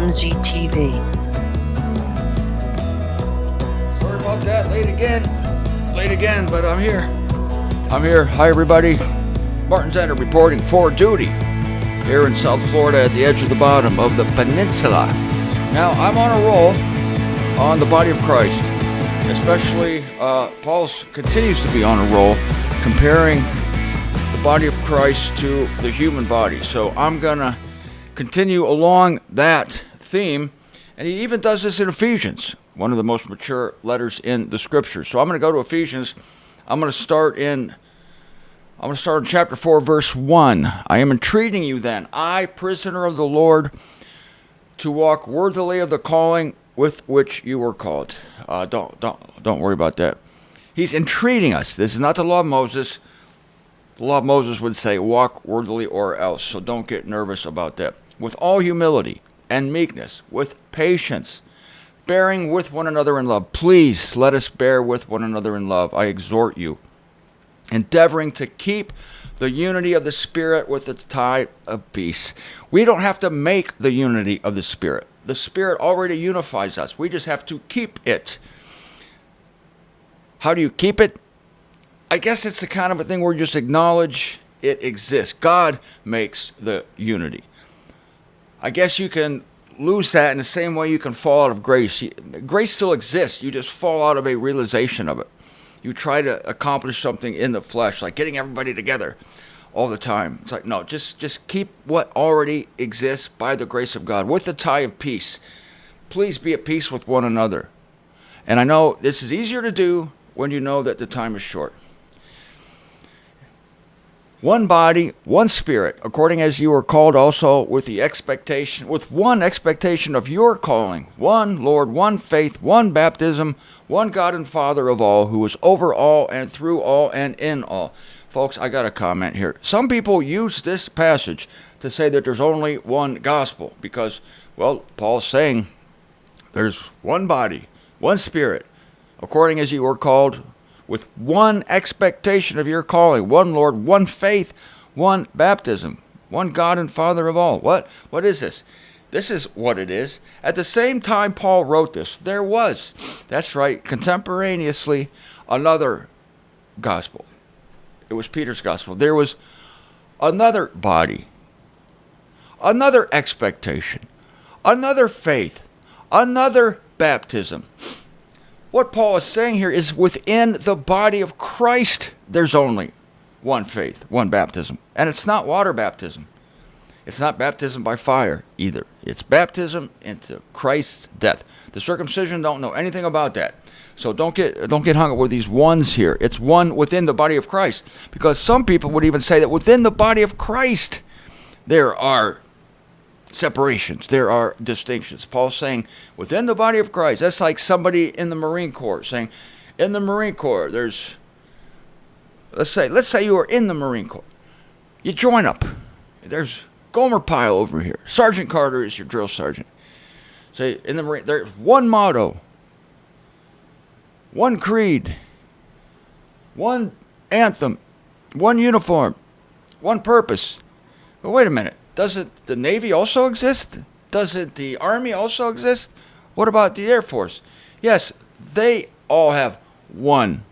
MZTV. Sorry about that, late again, but I'm here. Hi everybody, Martin Zender reporting for duty here in South Florida at the edge of the bottom of the peninsula. Now, I'm on a roll on the body of Christ, especially Paul continues to be on a roll comparing the body of Christ to the human body. So I'm going to continue along that theme, and he even does this in Ephesians, one of the most mature letters in the Scriptures. So I'm going to go to Ephesians. I'm going to start in chapter 4, verse 1. I am entreating you then, I, prisoner of the Lord, to walk worthily of the calling with which you were called. Don't worry about that. He's entreating us. This is not the law of Moses. The law of Moses would say, walk worthily or else. So don't get nervous about that. With all humility and meekness, with patience, bearing with one another in love. Please let us bear with one another in love. I exhort you. Endeavoring to keep the unity of the Spirit with the tie of peace. We don't have to make the unity of the Spirit. The Spirit already unifies us. We just have to keep it. How do you keep it? I guess it's the kind of a thing where you just acknowledge it exists. God makes the unity. I guess you can lose that in the same way you can fall out of grace. Grace still exists. You just fall out of a realization of it. You try to accomplish something in the flesh, like getting everybody together all the time. It's like, no, just keep what already exists by the grace of God with the tie of peace. Please be at peace with one another. And I know this is easier to do when you know that the time is short. One body, one spirit, according as you are called also with one expectation of your calling, one Lord, one faith, one baptism, one God and Father of all, who is over all and through all and in all. Folks, I got a comment here. Some people use this passage to say that there's only one gospel because, well, Paul's saying there's one body, one spirit, according as you were called, with one expectation of your calling, one Lord, one faith, one baptism, one God and Father of all. What is this? This is what it is. At the same time Paul wrote this, there was, that's right, contemporaneously, another gospel. It was Peter's gospel. There was another body, another expectation, another faith, another baptism. What Paul is saying here is within the body of Christ, there's only one faith, one baptism. And it's not water baptism. It's not baptism by fire either. It's baptism into Christ's death. The circumcision don't know anything about that. So don't get hung up with these ones here. It's one within the body of Christ. Because some people would even say that within the body of Christ, there are separations, there are distinctions. Paul's saying within the body of Christ, that's like somebody in the Marine Corps saying, in the Marine Corps, there's, let's say you are in the Marine Corps. You join up. There's Gomer Pyle over here. Sergeant Carter is your drill sergeant. Say in the Marine, there's one motto, one creed, one anthem, one uniform, one purpose. But wait a minute. Doesn't the Navy also exist? Doesn't the Army also exist? What about the Air Force? Yes, they all have one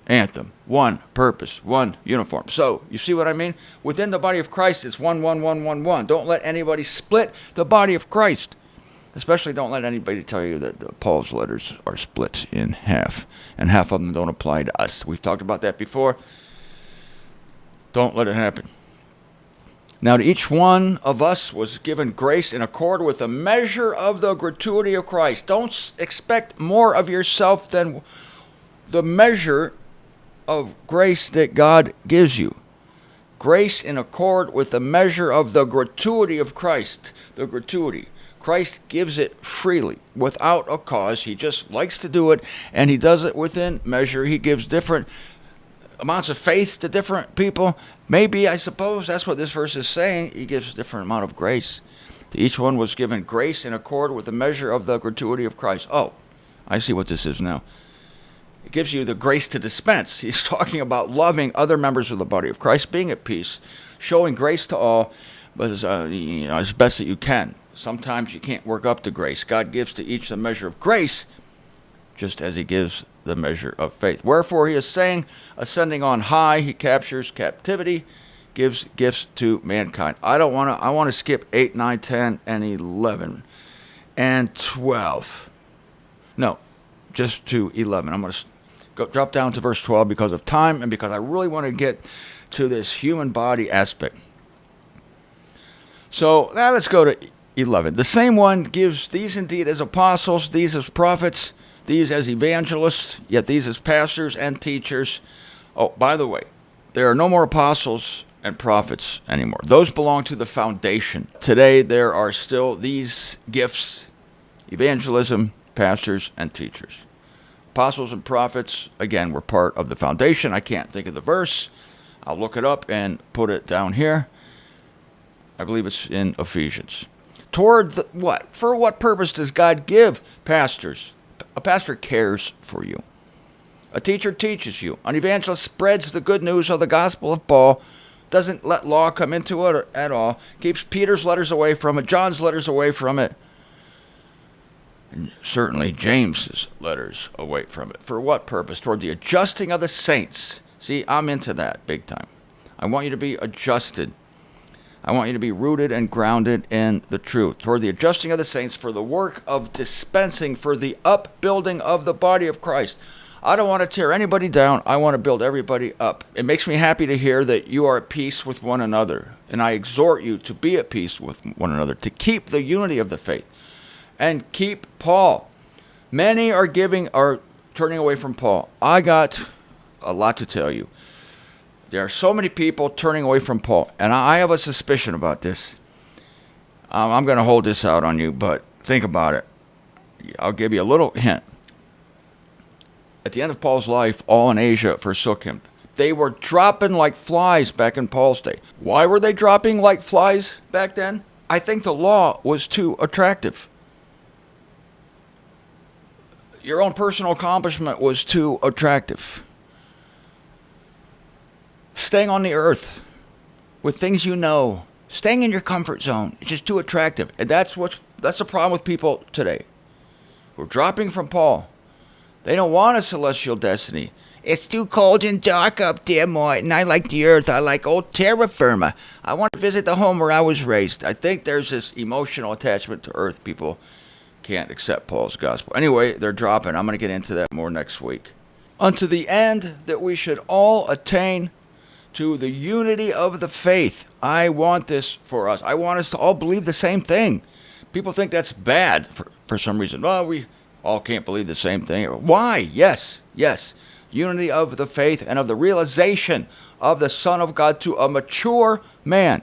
anthem, one purpose, one uniform. So, you see what I mean? Within the body of Christ, it's one. Don't let anybody split the body of Christ. Especially don't let anybody tell you that Paul's letters are split in half, and half of them don't apply to us. We've talked about that before. Don't let it happen. Now, to each one of us was given grace in accord with the measure of the gratuity of Christ. Don't expect more of yourself than the measure of grace that God gives you. Grace in accord with the measure of the gratuity of Christ. The gratuity. Christ gives it freely, without a cause. He just likes to do it, and he does it within measure. He gives different amounts of faith to different people. Maybe, I suppose, that's what this verse is saying. He gives a different amount of grace. To each one was given grace in accord with the measure of the gratuity of Christ. Oh, I see what this is now. It gives you the grace to dispense. He's talking about loving other members of the body of Christ, being at peace, showing grace to all, but as best that you can. Sometimes you can't work up to grace. God gives to each the measure of grace, just as he gives the measure of faith. Wherefore he is saying, ascending on high, he captures captivity, gives gifts to mankind. I want to skip 8, 9, 10, and 11, and 12. No, just to 11. I'm going to drop down to verse 12 because of time and because I really want to get to this human body aspect. So now let's go to 11. The same one gives these indeed as apostles, these as prophets, these as evangelists, yet these as pastors and teachers. Oh, by the way, there are no more apostles and prophets anymore. Those belong to the foundation. Today there are still these gifts: evangelism, pastors, and teachers. Apostles and prophets, again, were part of the foundation. I can't think of the verse. I'll look it up and put it down here. I believe it's in Ephesians. Toward what? For what purpose does God give pastors? A pastor cares for you. A teacher teaches you. An evangelist spreads the good news of the gospel of Paul. Doesn't let law come into it at all. Keeps Peter's letters away from it. John's letters away from it. And certainly James's letters away from it. For what purpose? Toward the adjusting of the saints. See, I'm into that big time. I want you to be adjusted. I want you to be rooted and grounded in the truth. Toward the adjusting of the saints, for the work of dispensing, for the upbuilding of the body of Christ. I don't want to tear anybody down. I want to build everybody up. It makes me happy to hear that you are at peace with one another. And I exhort you to be at peace with one another, to keep the unity of the faith. And keep Paul. Many are turning away from Paul. I got a lot to tell you. There are so many people turning away from Paul, and I have a suspicion about this. I'm going to hold this out on you, but think about it. I'll give you a little hint. At the end of Paul's life, all in Asia forsook him. They were dropping like flies back in Paul's day. Why were they dropping like flies back then? I think the law was too attractive. Your own personal accomplishment was too attractive. Staying on the earth with things you know, staying in your comfort zone, it's just too attractive. And that's the problem with people today. We're dropping from Paul. They don't want a celestial destiny. It's too cold and dark up there, Martin. I like the earth. I like old terra firma. I want to visit the home where I was raised. I think there's this emotional attachment to earth. People can't accept Paul's gospel. Anyway, they're dropping. I'm going to get into that more next week. Unto the end that we should all attain to the unity of the faith. I want this for us. I want us to all believe the same thing. People think that's bad for some reason. Well, we all can't believe the same thing. Why? Yes. Unity of the faith and of the realization of the Son of God to a mature man.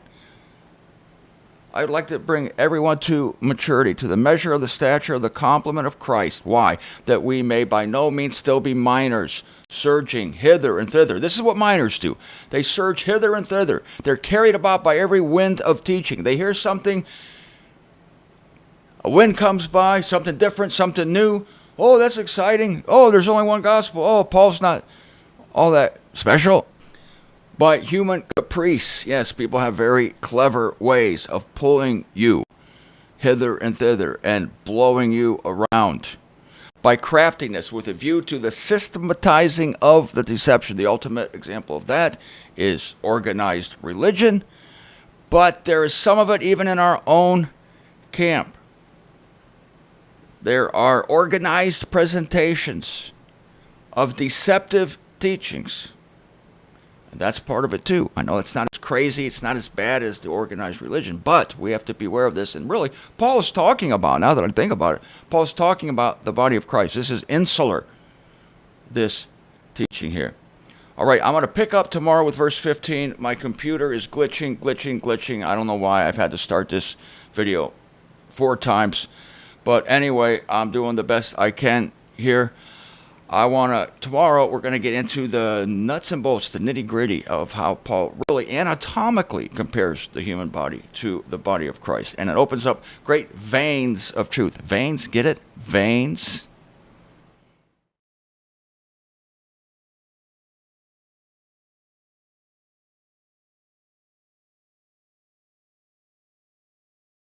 I would like to bring everyone to maturity, to the measure of the stature of the complement of Christ. Why? That we may by no means still be minors, surging hither and thither. This is what minors do. They surge hither and thither. They're carried about by every wind of teaching. They hear something, a wind comes by, something different, something new. Oh, that's exciting. Oh, there's only one gospel. Oh, Paul's not all that special. By human caprice, yes, people have very clever ways of pulling you hither and thither and blowing you around. By craftiness with a view to the systematizing of the deception. The ultimate example of that is organized religion, but there is some of it even in our own camp. There are organized presentations of deceptive teachings. And that's part of it too. I know it's not as crazy, it's not as bad as the organized religion, but we have to be aware of this. And really, Paul is talking about, now that I think about it, Paul is talking about the body of Christ. This is insular, this teaching here. All right, I'm going to pick up tomorrow with verse 15. My computer is glitching. I don't know why. I've had to start this video 4 times. But anyway, I'm doing the best I can here. Tomorrow we're going to get into the nuts and bolts, the nitty gritty of how Paul really anatomically compares the human body to the body of Christ. And it opens up great veins of truth. Veins, get it? Veins